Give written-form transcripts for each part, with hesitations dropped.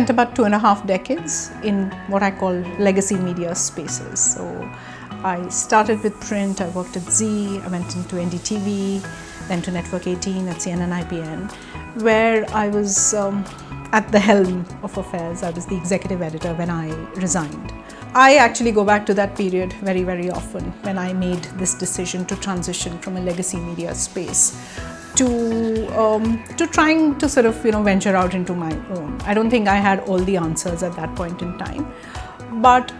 spent about 2.5 decades in what I call legacy media spaces. So I started with print, I worked at Z, I went into NDTV, then to Network 18 at CNN IPN, where I was at the helm of affairs. I was the executive editor when I resigned. I actually go back to that period very, very often when I made this decision to transition from a legacy media space to trying to sort of venture out into my own. I don't think I had all the answers at that point in time, but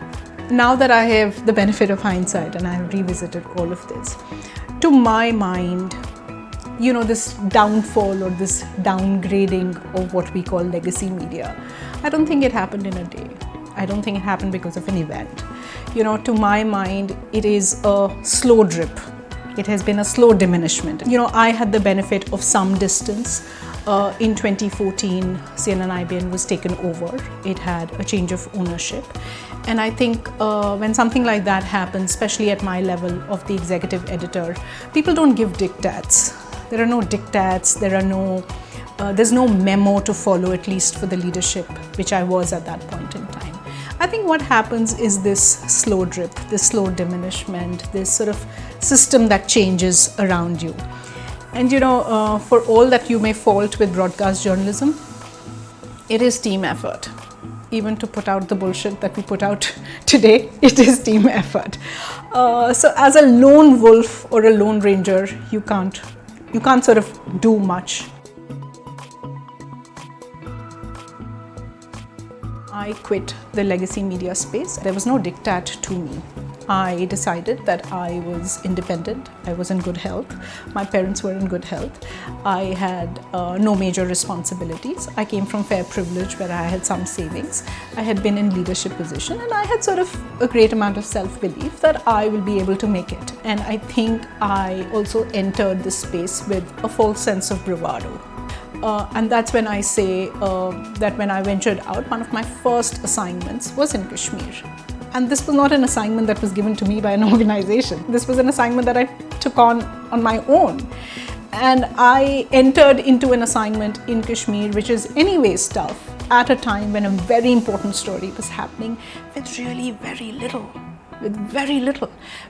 now that I have the benefit of hindsight and I have revisited all of this, to my mind, this downfall or this downgrading of what we call legacy media, I don't think it happened in a day. I don't think it happened because of an event. To my mind, it is a slow drip. It has been a slow diminishment. I had the benefit of some distance. In 2014, CNN IBN was taken over. It had a change of ownership. And I think when something like that happens, especially at my level of the executive editor, people don't give diktats. There are no diktats, there's no memo to follow, at least for the leadership, which I was at that point in time. I think what happens is this slow drip, this slow diminishment, this sort of system that changes around you. And for all that you may fault with broadcast journalism, it is team effort. Even to put out the bullshit that we put out today, it is team effort. So as a lone wolf or a lone ranger, you can't sort of do much. I quit the legacy media space. There was no diktat to me. I decided that I was independent. I was in good health. My parents were in good health. I had no major responsibilities. I came from fair privilege where I had some savings. I had been in leadership position and I had sort of a great amount of self-belief that I will be able to make it. And I think I also entered this space with a false sense of bravado. And that's when I say that when I ventured out, one of my first assignments was in Kashmir. And this was not an assignment that was given to me by an organization. This was an assignment that I took on my own. And I entered into an assignment in Kashmir, which is anyways tough, at a time when a very important story was happening with really very little.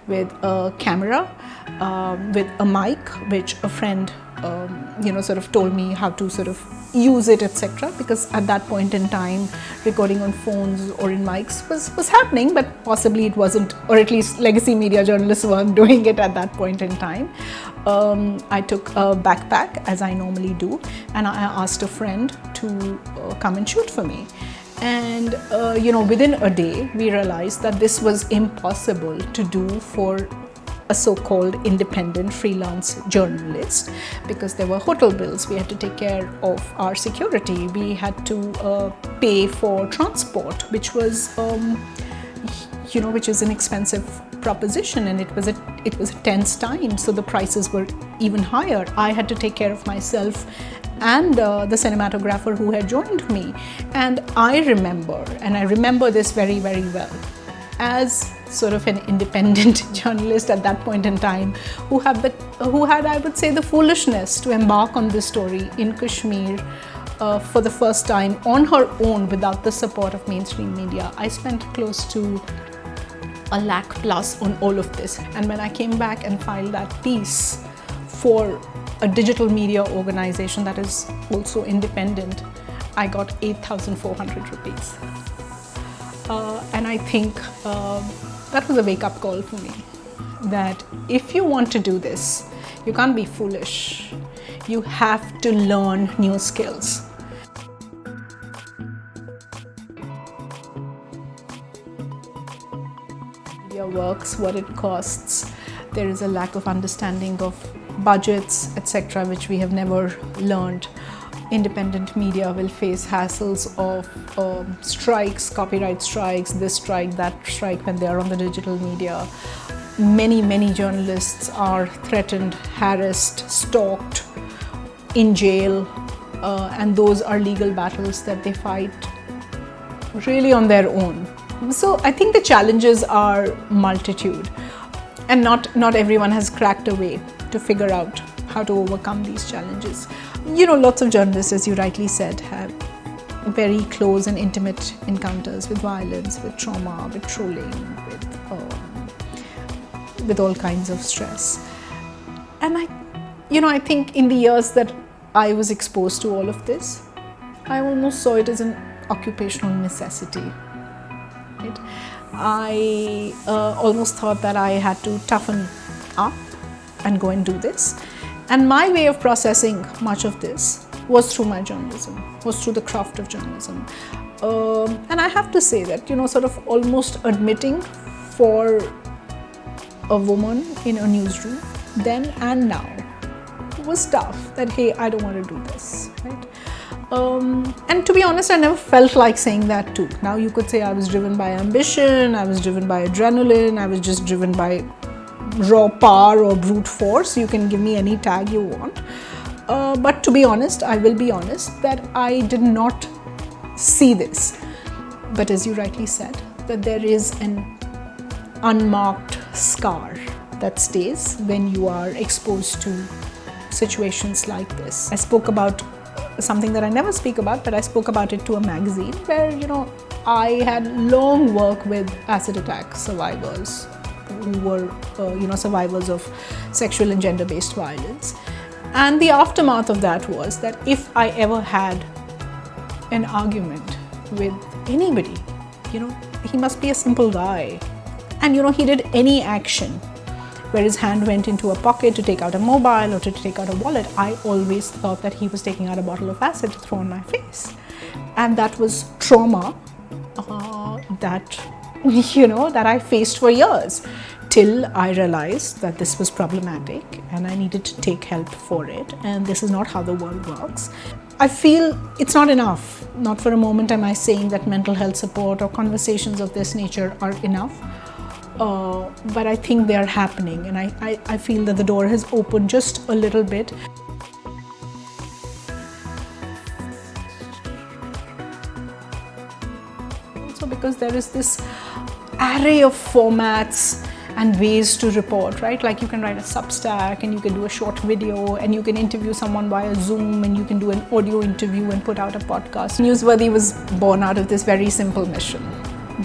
With a camera, with a mic, which a friend sort of told me how to sort of use it, etc. Because at that point in time, recording on phones or in mics was happening, but possibly it wasn't, or at least legacy media journalists weren't doing it at that point in time. I took a backpack, as I normally do, and I asked a friend to come and shoot for me. And within a day, we realized that this was impossible to do for a so-called independent freelance journalist, because there were hotel bills, we had to take care of our security, we had to pay for transport, which was which is an expensive proposition, and it was a tense time, so the prices were even higher. I had to take care of myself and the cinematographer who had joined me. And I remember this very, very well, as sort of an independent journalist at that point in time, who had, I would say, the foolishness to embark on this story in Kashmir for the first time on her own without the support of mainstream media. I spent close to $1 lakh plus on all of this. And when I came back and filed that piece for a digital media organization that is also independent, I got 8,400 rupees. And I think that was a wake-up call for me, that if you want to do this, you can't be foolish. You have to learn new skills. Media works, what it costs. There is a lack of understanding of budgets, etc., which we have never learned. Independent media will face hassles of strikes, copyright strikes, this strike, that strike when they are on the digital media. Many journalists are threatened, harassed, stalked, in jail, and those are legal battles that they fight really on their own. So I think the challenges are multitude, and not everyone has cracked a way to figure out how to overcome these challenges. Lots of journalists, as you rightly said, have very close and intimate encounters with violence, with trauma, with trolling, with all kinds of stress. And I think in the years that I was exposed to all of this, I almost saw it as an occupational necessity. Right? I almost thought that I had to toughen up and go and do this. And my way of processing much of this was through my journalism, was through the craft of journalism. And I have to say that, sort of almost admitting for a woman in a newsroom, then and now, was tough. That, hey, I don't want to do this, right? And to be honest, I never felt like saying that too. Now you could say I was driven by ambition, I was driven by adrenaline, I was just driven by raw power or brute force. You can give me any tag you want. But to be honest, I will be honest that I did not see this. But as you rightly said, that there is an unmarked scar that stays when you are exposed to situations like this. I spoke about something that I never speak about, but I spoke about it to a magazine where, I had long work with acid attack survivors who were, survivors of sexual and gender-based violence. And the aftermath of that was that if I ever had an argument with anybody, he must be a simple guy. And, he did any action where his hand went into a pocket to take out a mobile or to take out a wallet, I always thought that he was taking out a bottle of acid to throw on my face. And that was trauma that I faced for years, till I realized that this was problematic and I needed to take help for it. And this is not how the world works. I feel it's not enough. Not for a moment am I saying that mental health support or conversations of this nature are enough. But I think they are happening, and I feel that the door has opened just a little bit. Also because there is this array of formats and ways to report, right? Like you can write a Substack and you can do a short video and you can interview someone via Zoom and you can do an audio interview and put out a podcast. Newsworthy was born out of this very simple mission.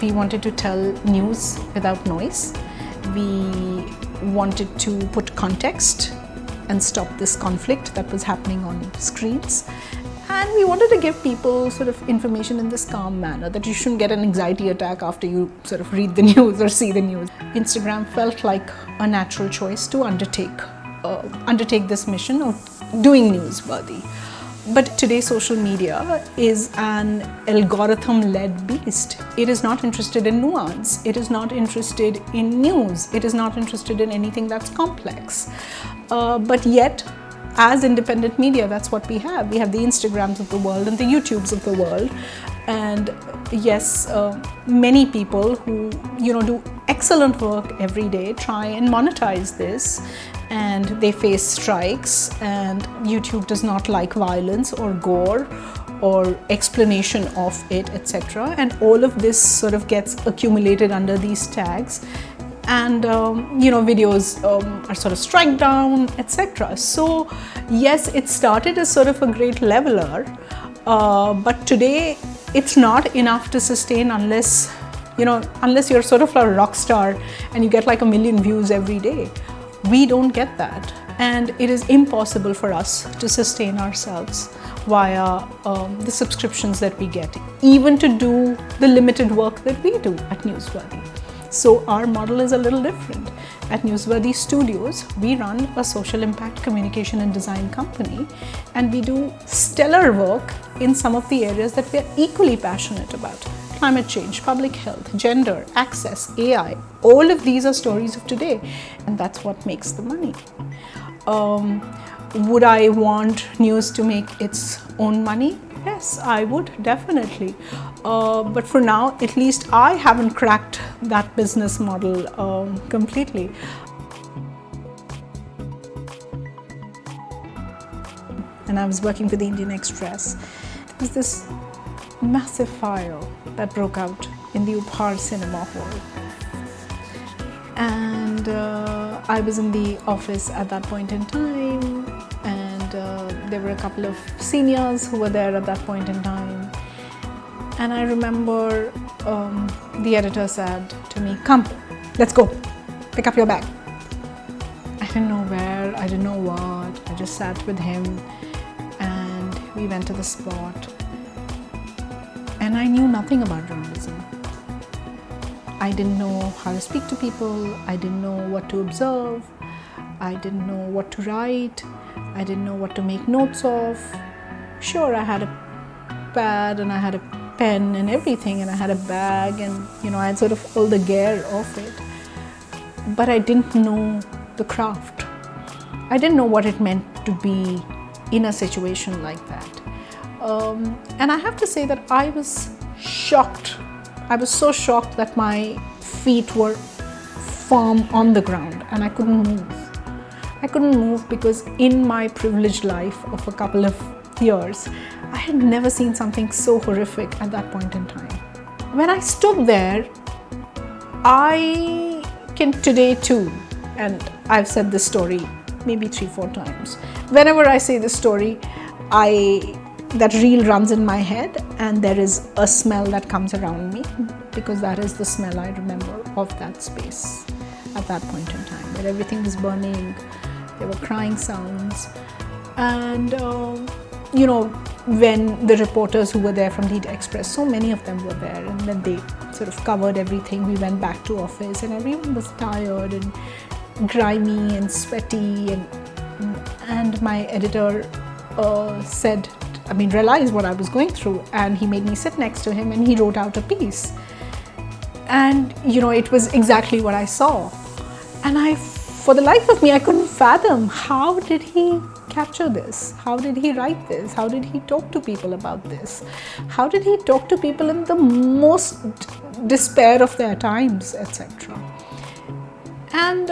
We wanted to tell news without noise. We wanted to put context and stop this conflict that was happening on screens. And we wanted to give people sort of information in this calm manner, that you shouldn't get an anxiety attack after you sort of read the news or see the news. Instagram felt like a natural choice to undertake this mission of doing Newsworthy. But today social media is an algorithm-led beast. It is not interested in nuance. It is not interested in news. It is not interested in anything that's complex. But yet, as independent media, that's what we have. We have the Instagrams of the world and the YouTubes of the world. And yes, many people who do excellent work every day try and monetize this, and they face strikes, and YouTube does not like violence or gore or explanation of it, etc. And all of this sort of gets accumulated under these tags, and videos are sort of strike down, etc. So yes, it started as sort of a great leveler, but today it's not enough to sustain unless you're sort of a rock star and you get like 1 million views every day. We don't get that, and it is impossible for us to sustain ourselves via the subscriptions that we get, even to do the limited work that we do at Newsworthy. So our model is a little different. At Newsworthy.Studios, we run a social impact communication and design company, and we do stellar work in some of the areas that we are equally passionate about. Climate change, public health, gender, access, AI, all of these are stories of today, and that's what makes the money. Would I want news to make its own money? Yes, I would, definitely. But for now, at least I haven't cracked that business model completely. And I was working for the Indian Express. There was this massive fire that broke out in the Upahar cinema hall. And I was in the office at that point in time, and there were a couple of seniors who were there at that point in time. And I remember the editor said to me, "Come, let's go, pick up your bag." I didn't know where, I didn't know what. I just sat with him and we went to the spot. And I knew nothing about journalism. I didn't know how to speak to people. I didn't know what to observe. I didn't know what to write. I didn't know what to make notes of. Sure, I had a pad and I had a pen and everything, and I had a bag, and I had sort of all the gear of it. But I didn't know the craft. I didn't know what it meant to be in a situation like that. And I have to say that I was shocked. I was so shocked that my feet were firm on the ground and I couldn't move. I couldn't move because in my privileged life of a couple of years, I had never seen something so horrific at that point in time. When I stood there, I can today too, and I've said this story maybe 3-4 times. Whenever I say this story, that reel runs in my head and there is a smell that comes around me, because that is the smell I remember of that space at that point in time, where everything was burning, there were crying sounds, and when the reporters who were there from the Express, so many of them were there, and then they sort of covered everything. We went back to office and everyone was tired and grimy and sweaty, and my editor realized what I was going through, and he made me sit next to him and he wrote out a piece. And it was exactly what I saw. And for the life of me, I couldn't fathom, how did he capture this? How did he write this? How did he talk to people about this? How did he talk to people in the most despair of their times, etc.? And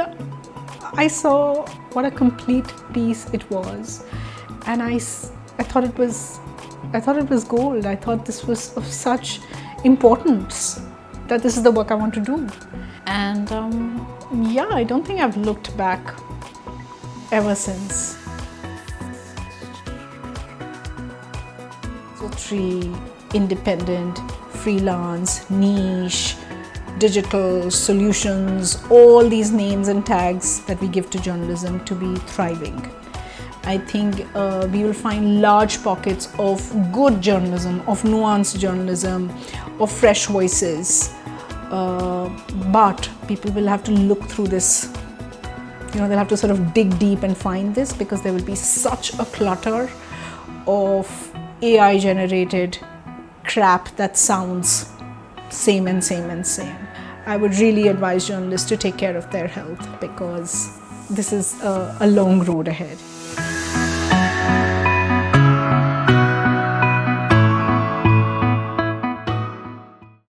I saw what a complete piece it was, and I thought it was gold. I thought this was of such importance that this is the work I want to do. And I don't think I've looked back ever since. So 3 independent, freelance, niche, digital solutions, all these names and tags that we give to journalism to be thriving. I think we will find large pockets of good journalism, of nuanced journalism, of fresh voices. But people will have to look through this. They'll have to sort of dig deep and find this, because there will be such a clutter of AI generated crap that sounds same and same and same. I would really advise journalists to take care of their health, because this is a long road ahead.